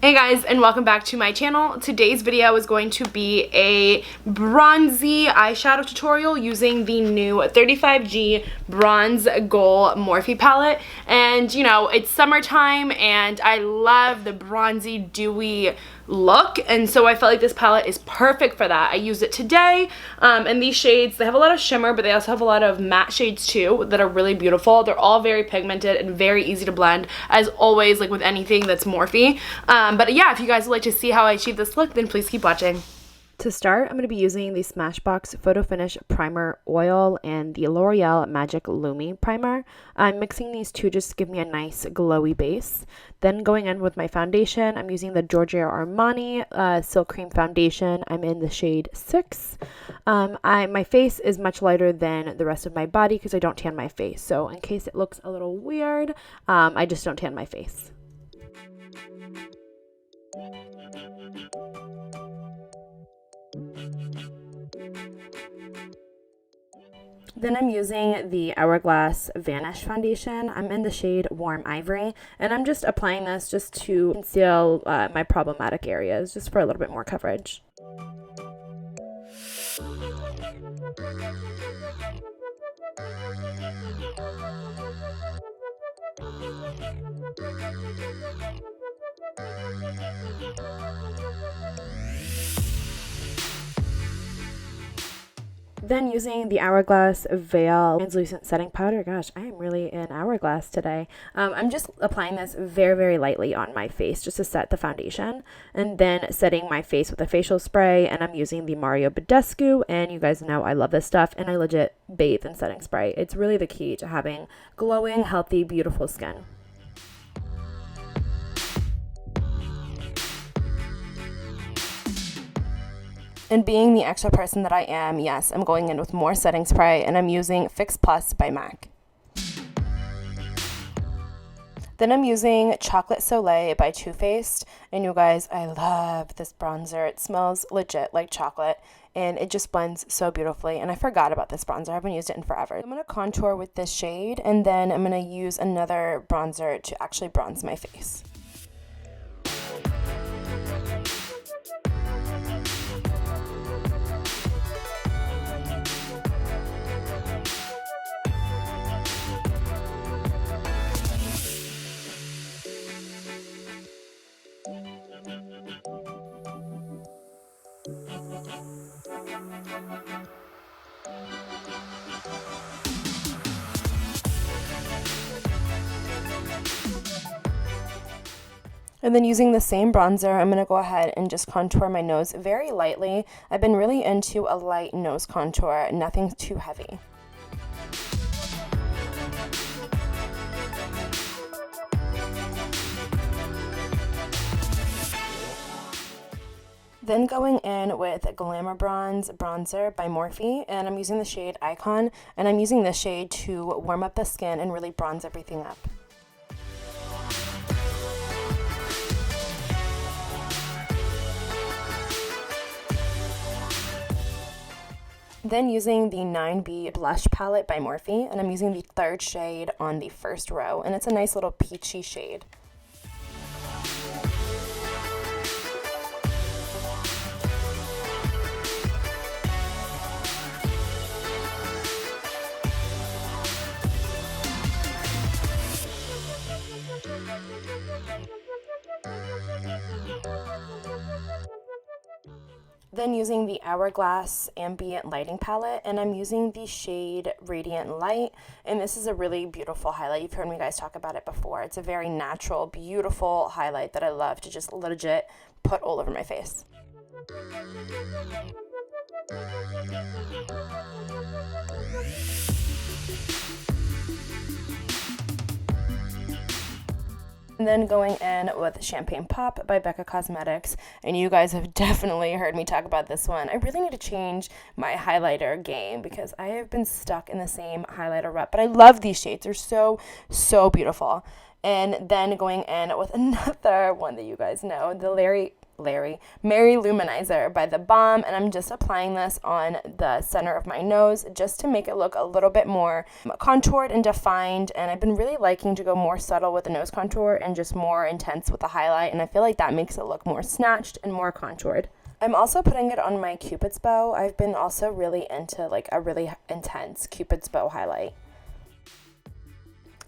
Hey guys, and welcome back to my channel. Today's video is going to be a bronzy eyeshadow tutorial using the new 35G Bronze Gold Morphe palette. And you know, it's summertime and I love the bronzy dewy look, and so I felt like this palette is perfect for that. I used it today, and these shades, they have a lot of shimmer, but they also have a lot of matte shades too that are really beautiful. They're all very pigmented and very easy to blend, as always, like with anything that's Morphe. But yeah, if you guys would like to see how I achieve this look, then please keep watching. To start, I'm going to be using the SMASHBOX Photo Finish Primer Oil and the L'Oreal Magic Lumi Primer. I'm mixing these two just to give me a nice glowy base. Then going in with my foundation, I'm using the GIORGIO ARMANI Silk Cream Foundation. I'm in the shade 6. My face is much lighter than the rest of my body because I don't tan my face. So in case it looks a little weird, I just don't tan my face. Then I'm using the Hourglass Vanish foundation. I'm in the shade Warm Ivory, and I'm just applying this just to conceal my problematic areas, just for a little bit more coverage. Then using the Hourglass Veil Translucent Setting Powder. Gosh, I am really in Hourglass today. I'm just applying this very, very lightly on my face just to set the foundation. And then setting my face with a facial spray. And I'm using the Badescu. And you guys know I love this stuff. And I legit bathe in setting spray. It's really the key to having glowing, healthy, beautiful skin. And being the extra person that I am, yes, I'm going in with more setting spray, and I'm using Fix Plus by MAC. Then I'm using Chocolate Soleil by Too Faced, and you guys, I love this bronzer. It smells legit like chocolate, and it just blends so beautifully, and I forgot about this bronzer. I haven't used it in forever. I'm going to contour with this shade, and then I'm going to use another bronzer to actually bronze my face. And then using the same bronzer, I'm going to go ahead and just contour my nose very lightly. I've been really into a light nose contour, nothing too heavy. Then going in with Glamabronze bronzer by Morphe, and I'm using the shade Icon, and I'm using this shade to warm up the skin and really bronze everything up. Then using the 9B blush palette by Morphe, and I'm using the third shade on the first row, and it's a nice little peachy shade. Then using the Hourglass Ambient Lighting Palette, and I'm using the shade Radiant Light, and this is a really beautiful highlight. You've heard me guys talk about it before. It's a very natural, beautiful highlight that I love to just legit put all over my face. And then going in with Champagne Pop by BECCA Cosmetics, and you guys have definitely heard me talk about this one. I really need to change my highlighter game because I have been stuck in the same highlighter rut, but I love these shades. They're so, so beautiful. And then going in with another one that you guys know, the Mary Luminizer by the Balm, and I'm just applying this on the center of my nose just to make it look a little bit more contoured and defined. And I've been really liking to go more subtle with the nose contour and just more intense with the highlight, and I feel like that makes it look more snatched and more contoured. I'm also putting it on my Cupid's bow. I've been also really into like a really intense Cupid's bow highlight.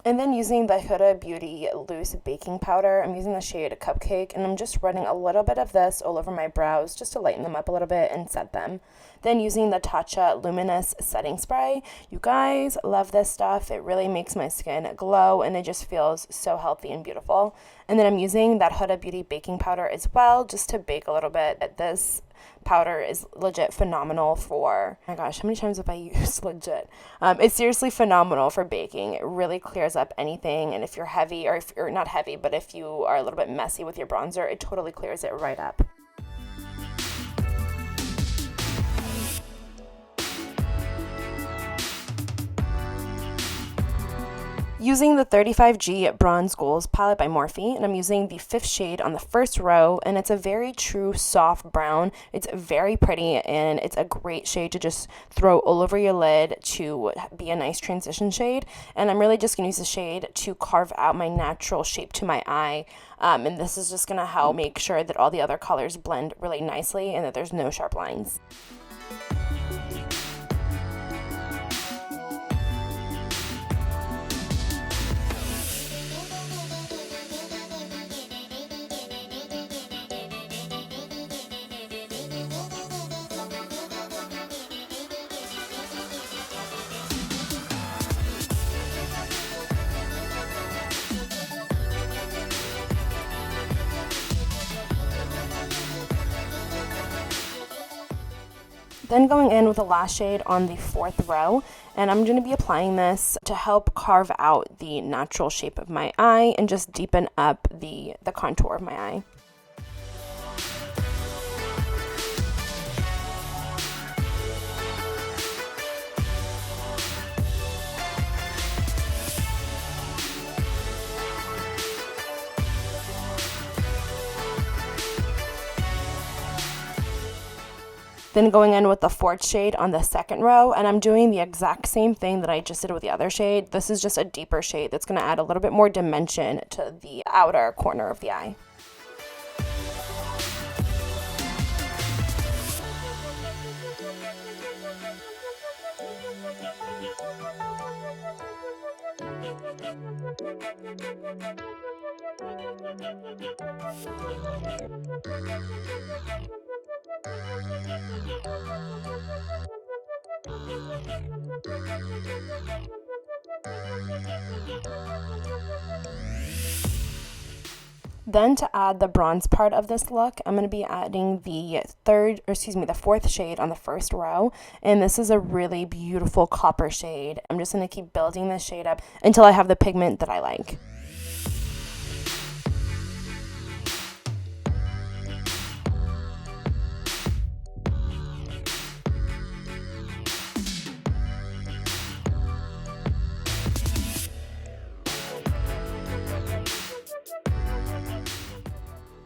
And then using the Huda Beauty Loose Baking Powder, I'm using the shade Cupcake, and I'm just running a little bit of this all over my brows just to lighten them up a little bit and set them. Then using the TATCHA Luminous Setting Spray. You guys, love this stuff. It really makes my skin glow, and it just feels so healthy and beautiful. And then I'm using that Huda Beauty Baking Powder as well, just to bake a little bit. This powder is legit phenomenal for, oh my gosh, how many times have I used legit? It's seriously phenomenal for baking. It really clears up anything, and if you're heavy, or if you're not heavy, but if you are a little bit messy with your bronzer, it totally clears it right up. Using the 35G Bronze Goals palette by Morphe, and I'm using the 5th shade on the first row, and it's a very true soft brown. It's very pretty, and it's a great shade to just throw all over your lid to be a nice transition shade. And I'm really just going to use the shade to carve out my natural shape to my eye, and this is just going to help make sure that all the other colors blend really nicely and that there's no sharp lines. Then going in with the last shade on the 4th row, and I'm going to be applying this to help carve out the natural shape of my eye and just deepen up the contour of my eye. Then going in with the 4th shade on the 2nd row, and I'm doing the exact same thing that I just did with the other shade. This is just a deeper shade that's going to add a little bit more dimension to the outer corner of the eye. Then to add the bronze part of this look, I'm going to be adding the 4th shade on the 1st row, and this is a really beautiful copper shade. I'm just going to keep building this shade up until I have the pigment that I like.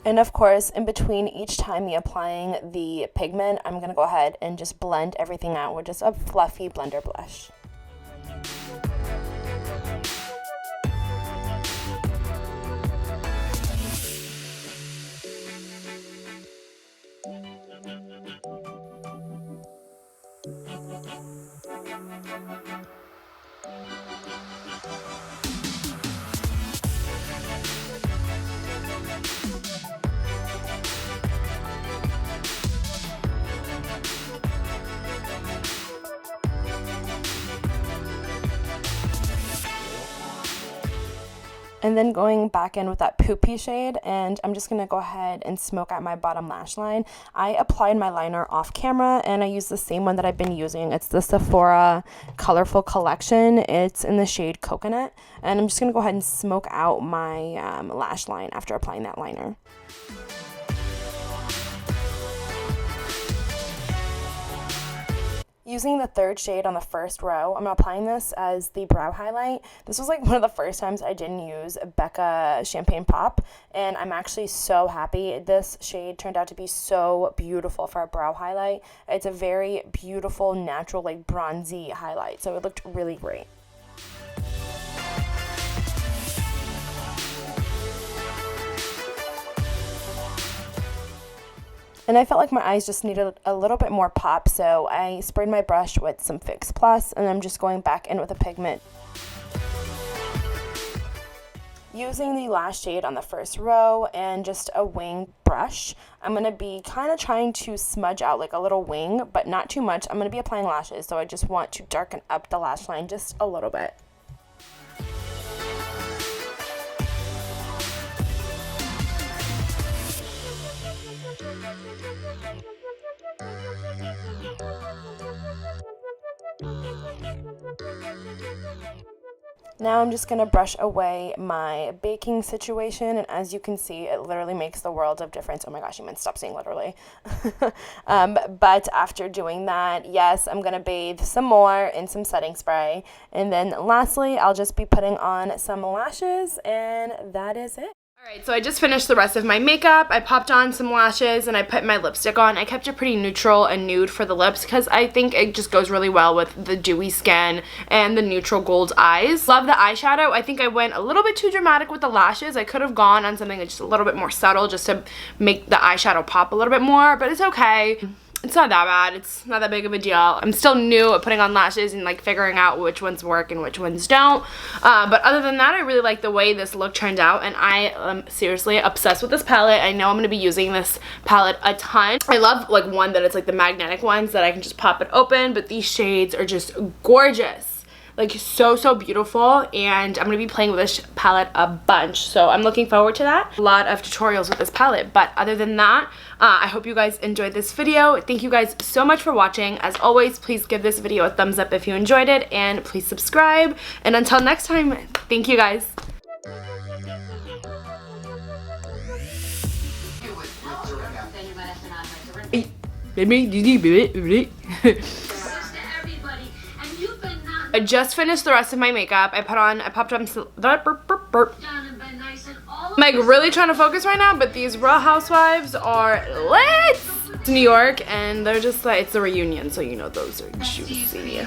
And of course, in between each time me applying the pigment, I'm going to go ahead and just blend everything out with just a fluffy blender brush. And then going back in with that poopy shade, and I'm just going to go ahead and smoke out my bottom lash line. I applied my liner off camera, and I used the same one that I've been using. It's the Sephora Colorful Collection. It's in the shade Coconut, and I'm just going to go ahead and smoke out my lash line after applying that liner. You using the third shade on the first row, I'm applying this as the brow highlight. This was like one of the first times I didn't use BECCA Champagne Pop, and I'm actually so happy. This shade turned out to be so beautiful for a brow highlight. It's a very beautiful, natural, like bronzy highlight, so it looked really great. And I felt like my eyes just needed a little bit more pop, so I sprayed my brush with some Fix Plus, and I'm just going back in with a pigment. Using the last shade on the first row and just a wing brush, I'm going to be kind of trying to smudge out like a little wing, but not too much. I'm going to be applying lashes, so I just want to darken up the lash line just a little bit. Now I'm just going to brush away my baking situation, and as you can see, it literally makes the world of difference. Oh my gosh, you meant stop saying literally. But after doing that, yes, I'm going to bathe some more in some setting spray, and then lastly, I'll just be putting on some lashes, and that is it. Alright, so I just finished the rest of my makeup. I popped on some lashes and I put my lipstick on. I kept it pretty neutral and nude for the lips because I think it just goes really well with the dewy skin and the neutral gold eyes. Love the eyeshadow. I think I went a little bit too dramatic with the lashes. I could have gone on something that's just a little bit more subtle just to make the eyeshadow pop a little bit more, but it's okay. It's not that bad. It's not that big of a deal. I'm still new at putting on lashes and like figuring out which ones work and which ones don't. But other than that, I really like the way this look turned out, and I am seriously obsessed with this palette. I know I'm going to be using this palette a ton. I love like one that it's like the magnetic ones that I can just pop it open, but these shades are just gorgeous. Like so beautiful, and I'm going to be playing with this palette a bunch, so I'm looking forward to that. A lot of tutorials with this palette, but other than that, I hope you guys enjoyed this video. Thank you guys so much for watching. As always, please give this video a thumbs up if you enjoyed it, and please subscribe, and until next time, thank you guys. I just finished the rest of my makeup. I popped on some, I'm like really trying to focus right now, but these Real Housewives are lit! It's New York, and they're just like, it's a reunion, so you know those are juicy.